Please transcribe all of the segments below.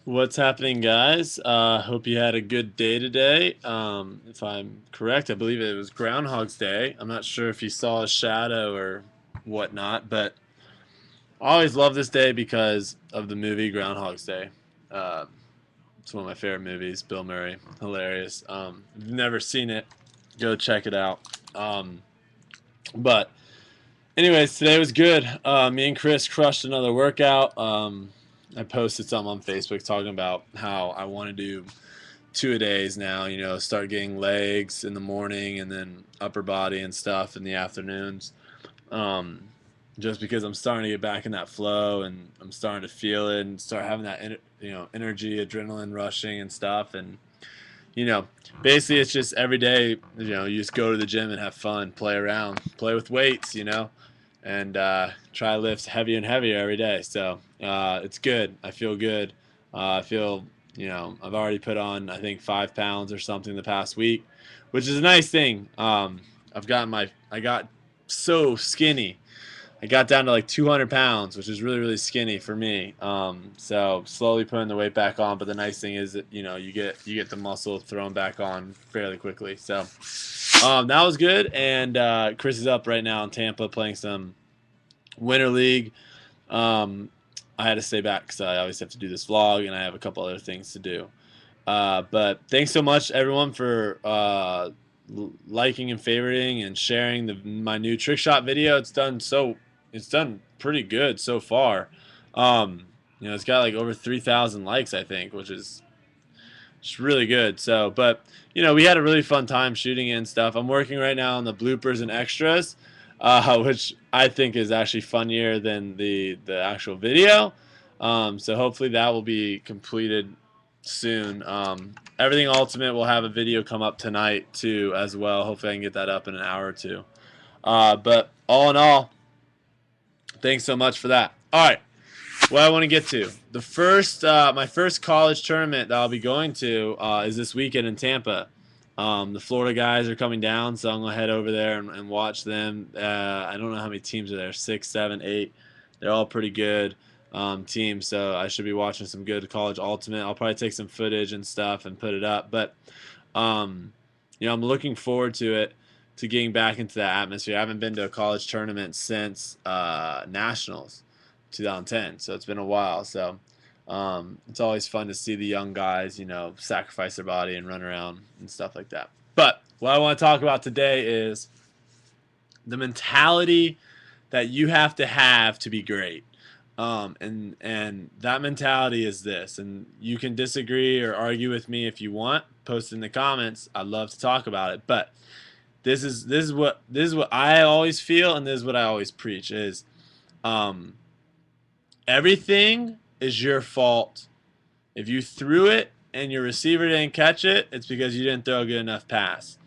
What's happening, guys? Hope you had a good day today. If I'm correct, I believe it was Groundhog's Day. I'm not sure if you saw a shadow or whatnot, but I always love this day because of the movie Groundhog's Day. Uh, it's one of my favorite movies. Bill Murray, hilarious. If you've never seen it, go check it out. But anyways, today was good. Me and Chris crushed another workout. I posted something on Facebook talking about how I want to do two-a-days now. Start getting legs in the morning and then upper body and stuff in the afternoons. Um, just because I'm starting to get back in that flow and I'm starting to feel it and start having that energy, adrenaline rushing and stuff. And you know, basically it's just every day. You just go to the gym and have fun, play around, play with weights. And try to lift heavier and heavier every day. So it's good. I feel good. I feel, I've already put on, I think, 5 pounds or something the past week, which is a nice thing. I got so skinny. I got down to like 200 pounds, which is really, really skinny for me. So slowly putting the weight back on. But the nice thing is that, you get the muscle thrown back on fairly quickly. So that was good. And Chris is up right now in Tampa playing some Winter League. Um, I had to stay back because I always have to do this vlog and I have a couple other things to do. But thanks so much, everyone, for liking and favoriting and sharing my new trick shot video. It's done pretty good so far. It's got like over 3,000 likes, I think, which is it's really good. So, but we had a really fun time shooting it and stuff. I'm working right now on the bloopers and extras, which I think is actually funnier than the actual video. So hopefully that will be completed soon. Everything Ultimate will have a video come up tonight too as well. Hopefully I can get that up in an hour or two. But all in all, thanks so much for that. All right. What I want to get to my first college tournament that I'll be going to is this weekend in Tampa. The Florida guys are coming down, so I'm gonna head over there and watch them. I don't know how many teams are there, 6, 7, 8. They're all pretty good teams, so I should be watching some good college ultimate. I'll probably take some footage and stuff and put it up, but I'm looking forward to it, to getting back into that atmosphere. I haven't been to a college tournament since nationals. 2010, so it's been a while. So it's always fun to see the young guys, sacrifice their body and run around and stuff like that. But what I want to talk about today is the mentality that you have to be great. And that mentality is this. And you can disagree or argue with me if you want. Post in the comments. I'd love to talk about it. But this is what I always feel, and this is what I always preach is. Everything is your fault. If you threw it and your receiver didn't catch it, it's because you didn't throw a good enough pass.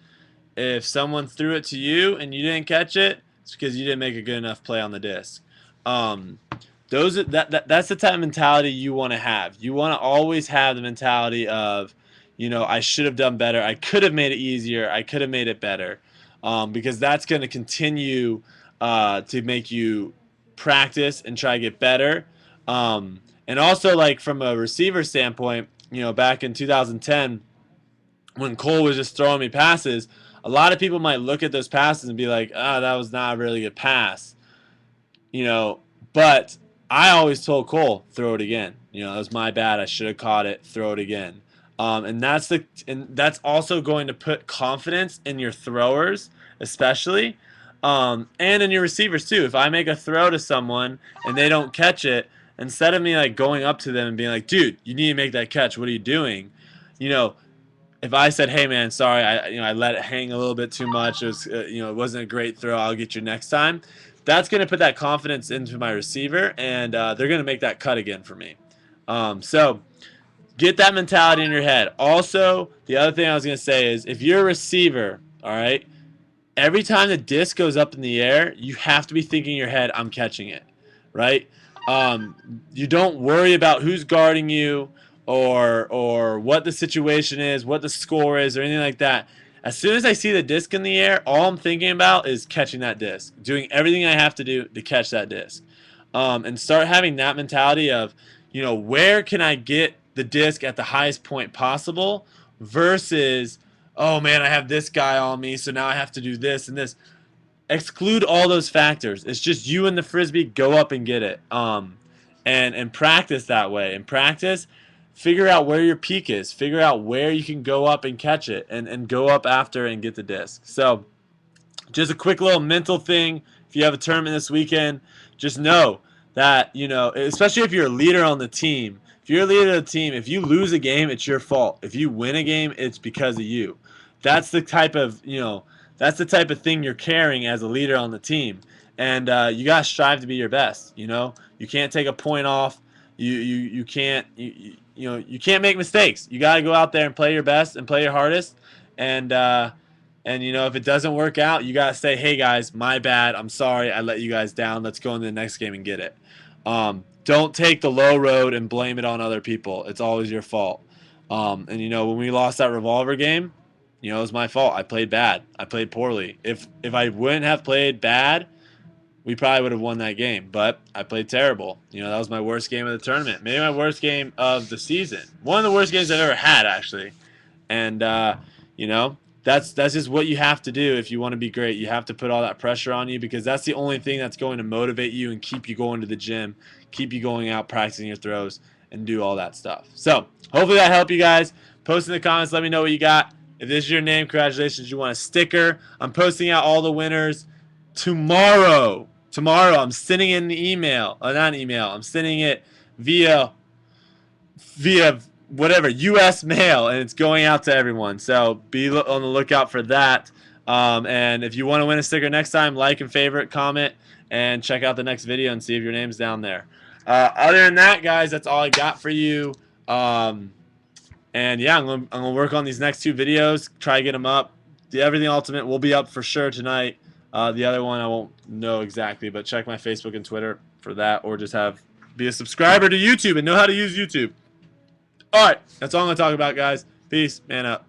If someone threw it to you and you didn't catch it, it's because you didn't make a good enough play on the disc. That's the type of mentality you want to have. You want to always have the mentality of, I should have done better. I could have made it easier. I could have made it better, because that's going to continue to make you practice and try to get better. And also, like, from a receiver standpoint, back in 2010 when Cole was just throwing me passes, a lot of people might look at those passes and be like, that was not a really good pass. But I always told Cole, throw it again. That was my bad. I should have caught it. Throw it again. And that's also going to put confidence in your throwers, especially, and in your receivers too. If I make a throw to someone and they don't catch it, instead of me like going up to them and being like, dude, you need to make that catch. What are you doing? If I said, hey man, sorry, I let it hang a little bit too much. It was, it wasn't a great throw. I'll get you next time. That's going to put that confidence into my receiver, and they're going to make that cut again for me. So get that mentality in your head. Also, the other thing I was going to say is if you're a receiver, all right, every time the disc goes up in the air, you have to be thinking in your head, I'm catching it, right? You don't worry about who's guarding you or what the situation is, what the score is, or anything like that. As soon as I see the disc in the air, all I'm thinking about is catching that disc, doing everything I have to do to catch that disc, and start having that mentality of, where can I get the disc at the highest point possible versus, oh man, I have this guy on me, so now I have to do this and this. Exclude all those factors. It's just you and the frisbee, go up and get it. And practice that way. And practice, figure out where your peak is. Figure out where you can go up and catch it, and go up after and get the disc. So just a quick little mental thing. If you have a tournament this weekend, just know that, especially if you're a leader on the team. If you're a leader of the team, if you lose a game, it's your fault. If you win a game, it's because of you. That's the type of, that's the type of thing you're carrying as a leader on the team. And you gotta strive to be your best. You can't take a point off. You can't you can't make mistakes. You gotta go out there and play your best and play your hardest. And if it doesn't work out, you gotta say, hey guys, my bad. I'm sorry. I let you guys down. Let's go into the next game and get it. Don't take the low road and blame it on other people. It's always your fault. And when we lost that revolver game, it was my fault. I played bad. I played poorly. If I wouldn't have played bad, we probably would have won that game. But I played terrible. That was my worst game of the tournament. Maybe my worst game of the season. One of the worst games I've ever had, actually. And that's just what you have to do if you want to be great. You have to put all that pressure on you, because that's the only thing that's going to motivate you and keep you going to the gym, keep you going out practicing your throws, and do all that stuff. So hopefully that helped you guys. Post in the comments. Let me know what you got. If this is your name, congratulations. You want a sticker. I'm posting out all the winners tomorrow. I'm sending in the email. Not an email. I'm sending it via whatever, U.S. mail, and it's going out to everyone. So be on the lookout for that. And if you want to win a sticker next time, like and favorite, comment, and check out the next video and see if your name's down there. Other than that, guys, that's all I got for you. And yeah, I'm gonna work on these next 2 videos, try to get them up. The Everything Ultimate will be up for sure tonight. The other one I won't know exactly, but check my Facebook and Twitter for that, or just be a subscriber to YouTube and know how to use YouTube. All right, that's all I'm gonna talk about, guys. Peace, man up.